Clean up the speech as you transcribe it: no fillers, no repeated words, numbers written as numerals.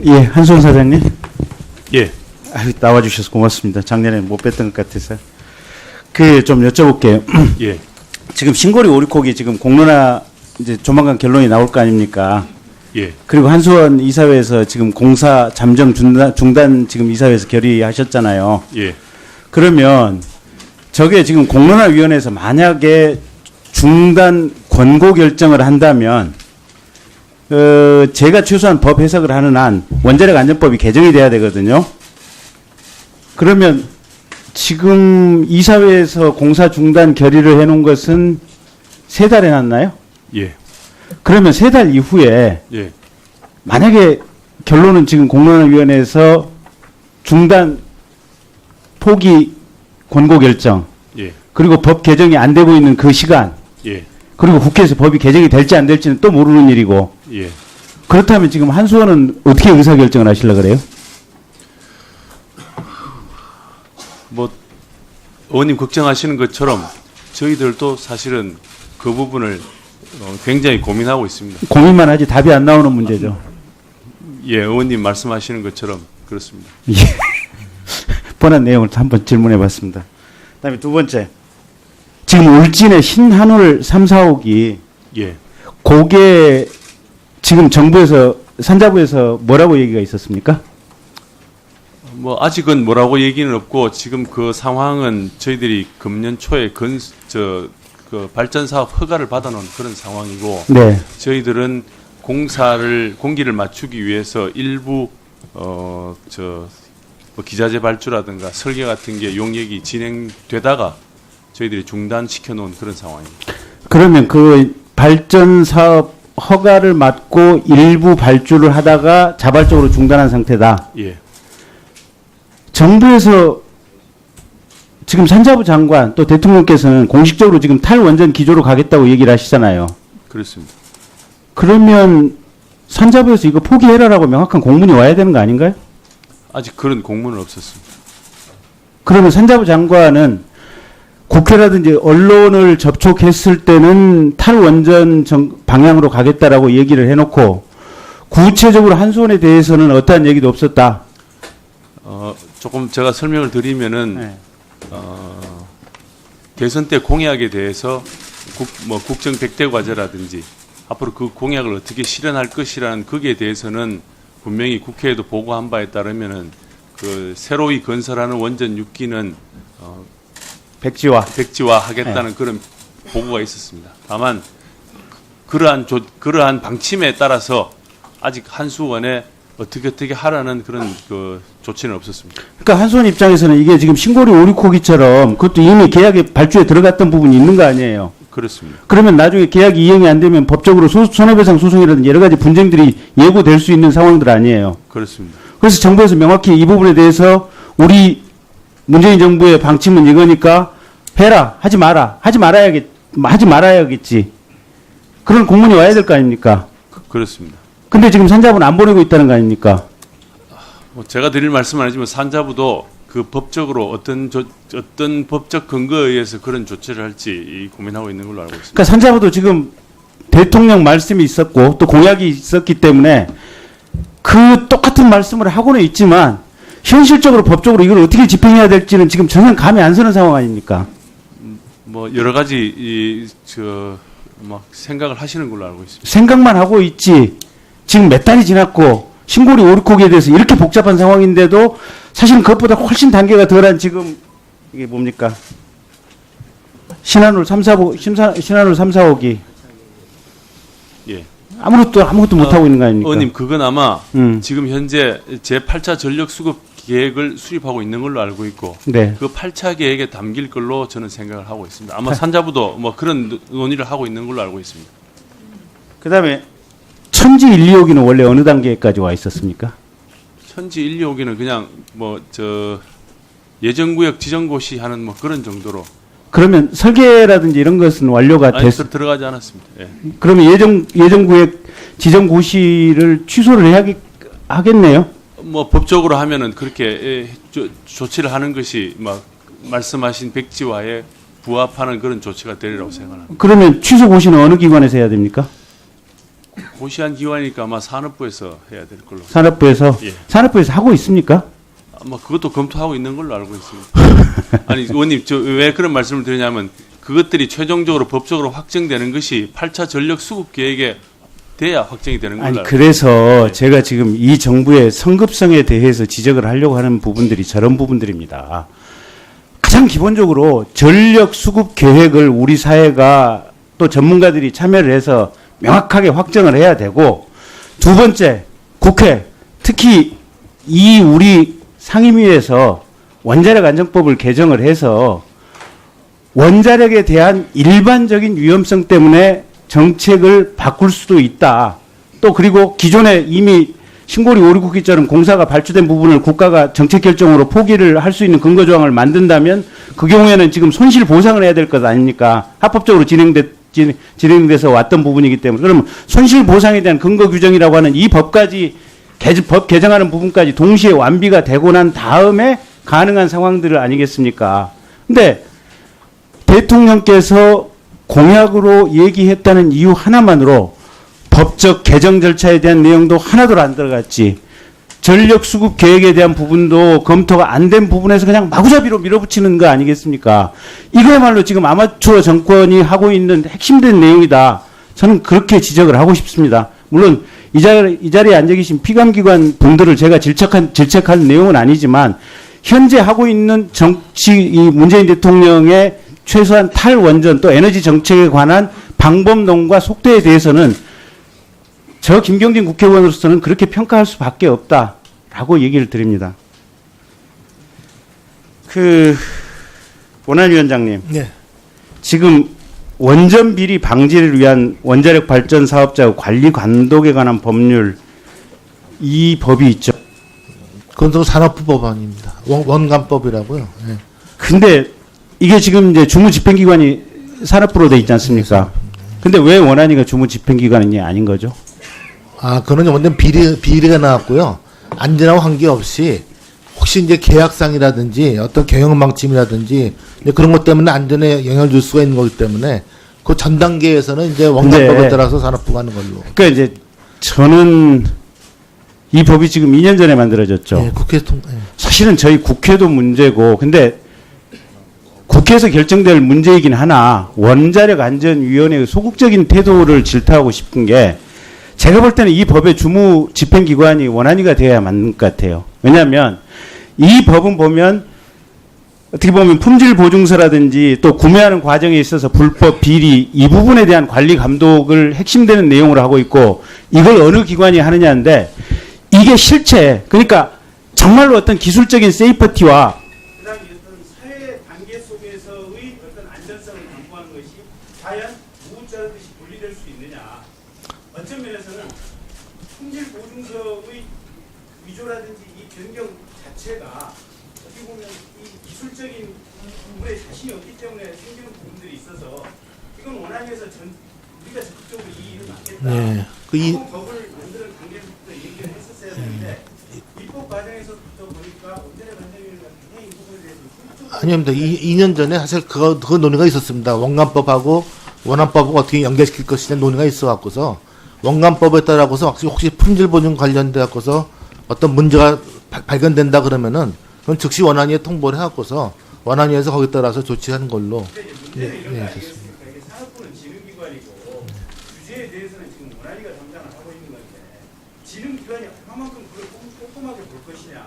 예, 한손 사장님. 예. 나와주셔서 고맙습니다. 작년에 못 뵀던 것 같아서. 좀 여쭤볼게요. 예. 지금 신고리 오리콕이 지금 공론화 이제 조만간 결론이 나올 거 아닙니까? 예. 그리고 한수원 이사회에서 지금 공사 잠정 중단 지금 이사회에서 결의하셨잖아요. 예. 그러면 저게 지금 공론화위원회에서 만약에 중단 권고 결정을 한다면 제가 최소한 법 해석을 하는 한 원자력 안전법이 개정이 돼야 되거든요. 그러면 지금 이사회에서 공사 중단 결의를 해놓은 것은 3달 해놨나요? 예. 그러면 3달 이후에 예. 만약에 결론은 지금 공론화위원회에서 중단 포기 권고 결정 예. 그리고 법 개정이 안 되고 있는 그 시간 예. 그리고 국회에서 법이 개정이 될지 안 될지는 또 모르는 일이고 예. 그렇다면 지금 한수원은 어떻게 의사결정을 하시려고 그래요? 뭐 의원님 걱정하시는 것처럼 저희들도 사실은 그 부분을 굉장히 고민하고 있습니다. 고민만 하지 답이 안 나오는 문제죠. 예, 의원님 말씀하시는 것처럼 그렇습니다. 예. 뻔한 내용을 한번 질문해 봤습니다. 그다음에 두 번째. 지금 울진의 신한울 3, 4호기 예. 그게 지금 정부에서 산자부에서 뭐라고 얘기가 있었습니까? 뭐 아직은 뭐라고 얘기는 없고 지금 그 상황은 저희들이 금년 초에 그 발전 사업 허가를 받아놓은 그런 상황이고 네. 저희들은 공기를 맞추기 위해서 일부 뭐 기자재 발주라든가 설계 같은 게 용역이 진행되다가 저희들이 중단시켜 놓은 그런 상황입니다. 그러면 그 발전 사업 허가를 받고 일부 발주를 하다가 자발적으로 중단한 상태다. 예. 정부에서 지금 산자부 장관 또 대통령께서는 공식적으로 지금 탈원전 기조로 가겠다고 얘기를 하시잖아요. 그렇습니다. 그러면 산자부에서 이거 포기해라라고 명확한 공문이 와야 되는 거 아닌가요? 아직 그런 공문은 없었습니다. 그러면 산자부 장관은 국회라든지 언론을 접촉했을 때는 탈원전 방향으로 가겠다라고 얘기를 해놓고 구체적으로 한수원에 대해서는 어떠한 얘기도 없었다. 조금 제가 설명을 드리면은 네. 대선 때 공약에 대해서 국정 100대 과제라든지 앞으로 그 공약을 어떻게 실현할 것이라는 거기에 대해서는 분명히 국회에도 보고한 바에 따르면은 그 새로이 건설하는 원전 6기는 백지화 하겠다는 그런 보고가 있었습니다. 다만 그러한 방침에 따라서 아직 한수원에 어떻게 하라는 그런 그 조치는 없었습니다. 그러니까 한수원 입장에서는 이게 지금 신고리 오리코기처럼 그것도 이미 계약에 발주에 들어갔던 부분이 있는 거 아니에요. 그렇습니다. 그러면 나중에 계약이 이행이 안 되면 법적으로 손해배상 소송이라든지 여러 가지 분쟁들이 예고될 수 있는 상황들 아니에요. 그렇습니다. 그래서 정부에서 명확히 이 부분에 대해서 우리 문재인 정부의 방침은 이거니까 해라, 하지 말아야겠지. 그런 공문이 와야 될 거 아닙니까? 그렇습니다. 근데 지금 산자부는 안 보내고 있다는 거 아닙니까? 뭐 제가 드릴 말씀은 아니지만 산자부도 그 법적으로 어떤 법적 근거에 의해서 그런 조치를 할지 고민하고 있는 걸로 알고 있습니다. 그러니까 산자부도 지금 대통령 말씀이 있었고 또 공약이 있었기 때문에 그 똑같은 말씀을 하고는 있지만 현실적으로 법적으로 이걸 어떻게 집행해야 될지는 지금 전혀 감이 안 서는 상황 아닙니까? 뭐 여러 가지 막 생각을 하시는 걸로 알고 있습니다. 생각만 하고 있지 지금 몇 달이 지났고 신고리 오리코기에 대해서 이렇게 복잡한 상황인데도 사실은 그것보다 훨씬 단계가 덜한 지금 이게 뭡니까? 신한울 3, 4호기 예. 아무것도 못하고 있는 거 아닙니까? 의원님 그건 아마 지금 현재 제8차 전력 수급 계획을 수립하고 있는 걸로 알고 있고 네. 그 8차 계획에 담길 걸로 저는 생각을 하고 있습니다. 아마 산자부도 뭐 그런 논의를 하고 있는 걸로 알고 있습니다. 그다음에 천지 1, 2호기는 원래 어느 단계까지 와 있었습니까? 천지 1, 2호기는 그냥 예정구역 지정고시 하는 뭐 그런 정도로. 그러면 설계라든지 이런 것은 완료가 됐. 들어가지 않았습니다. 예. 그러면 예정구역 지정고시를 취소를 하겠네요. 뭐 법적으로 하면은 그렇게 조치를 하는 것이 막 말씀하신 백지화에 부합하는 그런 조치가 되리라고 생각합니다. 그러면 취소 고시는 어느 기관에서 해야 됩니까? 고시한 기관이니까 아마 산업부에서 해야 될 걸로. 산업부에서 예. 산업부에서 하고 있습니까? 아마 그것도 검토하고 있는 걸로 알고 있습니다. 아니 의원님 저 왜 그런 말씀을 드리냐면 그것들이 최종적으로 법적으로 확정되는 것이 8차 전력 수급 계획에 돼야 확정이 되는 걸로 아니 알고 그래서 네. 제가 지금 이 정부의 성급성에 대해서 지적을 하려고 하는 부분들이 저런 부분들입니다. 가장 기본적으로 전력 수급 계획을 우리 사회가 또 전문가들이 참여를 해서 명확하게 확정을 해야 되고, 두 번째 국회, 특히 이 우리 상임위에서 원자력 안전법을 개정을 해서 원자력에 대한 일반적인 위험성 때문에 정책을 바꿀 수도 있다. 또 그리고 기존에 이미 신고리 오리국기처럼 공사가 발주된 부분을 국가가 정책 결정으로 포기를 할 수 있는 근거 조항을 만든다면 그 경우에는 지금 손실 보상을 해야 될 것 아닙니까? 합법적으로 진행돼서 왔던 부분이기 때문에. 그러면 손실 보상에 대한 근거 규정이라고 하는 이 법까지 법 개정하는 부분까지 동시에 완비가 되고 난 다음에 가능한 상황들을 아니겠습니까? 근데 대통령께서 공약으로 얘기했다는 이유 하나만으로 법적 개정 절차에 대한 내용도 하나도 안 들어갔지. 전력 수급 계획에 대한 부분도 검토가 안 된 부분에서 그냥 마구잡이로 밀어붙이는 거 아니겠습니까? 이거야말로 지금 아마추어 정권이 하고 있는 핵심된 내용이다. 저는 그렇게 지적을 하고 싶습니다. 물론 이 자리에 앉아 계신 피감기관 분들을 제가 질책한 내용은 아니지만 현재 하고 있는 이 문재인 대통령의 최소한 탈원전 또 에너지 정책에 관한 방법론과 속도에 대해서는 저 김경진 국회의원으로서는 그렇게 평가할 수밖에 없다라고 얘기를 드립니다. 원안위원장님, 네. 지금 원전 비리 방지를 위한 원자력 발전 사업자 관리 감독에 관한 법률, 이 법이 있죠. 그건 산업부 법안입니다. 원감법이라고요. 네. 근데 이게 지금 이제 주무집행기관이 산업부로 돼 있지 않습니까? 근데 왜 원안위가 주무집행기관이 아닌 거죠? 그거는 완전 비리가 나왔고요. 안전하고 관계없이 혹시 이제 계약상이라든지 어떤 경영 방침이라든지 이제 그런 것 때문에 안전에 영향을 줄 수가 있는 거기 때문에 그 전 단계에서는 이제 원감법에 따라서 산업부가 하는 걸로. 그러니까 이제 저는 이 법이 지금 2년 전에 만들어졌죠. 네, 국회에서 사실은 저희 국회도 문제고, 근데 국회에서 결정될 문제이긴 하나 원자력 안전위원회의 소극적인 태도를 질타하고 싶은 게, 제가 볼 때는 이 법의 주무 집행기관이 원안위가 돼야 맞는 것 같아요. 왜냐하면 이 법은 보면 어떻게 보면 품질 보증서라든지 또 구매하는 과정에 있어서 불법 비리 이 부분에 대한 관리 감독을 핵심되는 내용으로 하고 있고, 이걸 어느 기관이 하느냐인데, 이게 실체, 그러니까 정말로 어떤 기술적인 세이프티와 그다음에 어떤 사회 단계 속에서의 어떤 안전성을 담보하는 것이 과연 무자르듯이 분리될 수 있느냐. 어떤 면에서는 품질 보증서의 위조라든지 이 변경 자체가 어떻게 보면 이 기술적인 부분에 자신이 없기 때문에 생기는 부분들이 있어서 이건 원안위에서 우리가 적극적으로 이 일을 막겠다. 네. 법을 만드는 단계부터 얘기를 했었어야 되는데 입법 과정에서부터 보니까 원자력 안전위원회가 굉장히 이 부분에 대해서 아닙니다. 2년 전에 사실 그 논의가 있었습니다. 원감법하고 원안법을 어떻게 연결시킬 것이냐 논의가 있어갖고서 원감법에 따라서 혹시 품질 보증 관련돼 갖고서 어떤 문제가 발견된다 그러면은 그건 즉시 원안위에 통보를 해갖고서 원안위에서 거기에 따라서 조치하는 걸로. 네, 됐습니다. 이게 산업부는 지능기관이고 규제에 대해서는 지금 원안위가 담당을 하고 있는 건데 지능기관이 얼마만큼 그걸 꼼꼼하게 볼 것이냐.